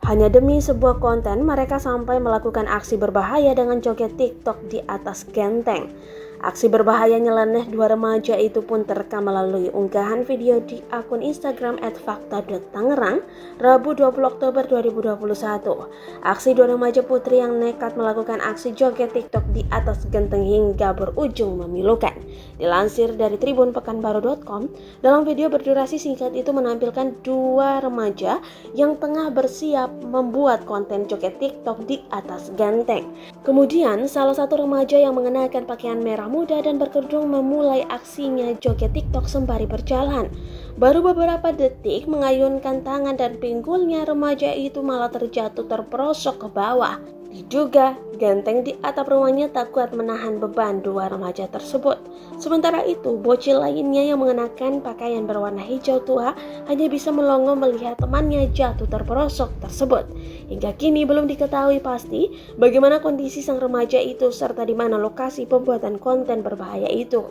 Hanya demi sebuah konten, mereka sampai melakukan aksi berbahaya dengan joget TikTok di atas genteng. Aksi berbahaya nyeleneh dua remaja itu pun terekam melalui unggahan video di akun Instagram @fakta.tangerang, Rabu 20 Oktober 2021. Aksi dua remaja putri yang nekat melakukan aksi joget TikTok di atas genteng hingga berujung memilukan. Dilansir dari tribunpekanbaru.com, dalam video berdurasi singkat itu menampilkan dua remaja yang tengah bersiap membuat konten joget TikTok di atas genteng. Kemudian salah satu remaja yang mengenakan pakaian merah muda dan berkerudung memulai aksinya joget TikTok sembari berjalan. Baru beberapa detik mengayunkan tangan dan pinggulnya, remaja itu malah terjatuh terperosok ke bawah. Diduga genteng di atap rumahnya tak kuat menahan beban dua remaja tersebut. Sementara itu, bocil lainnya yang mengenakan pakaian berwarna hijau tua hanya bisa melongo melihat temannya jatuh terperosok tersebut. Hingga kini belum diketahui pasti bagaimana kondisi sang remaja itu serta di mana lokasi pembuatan konten berbahaya itu.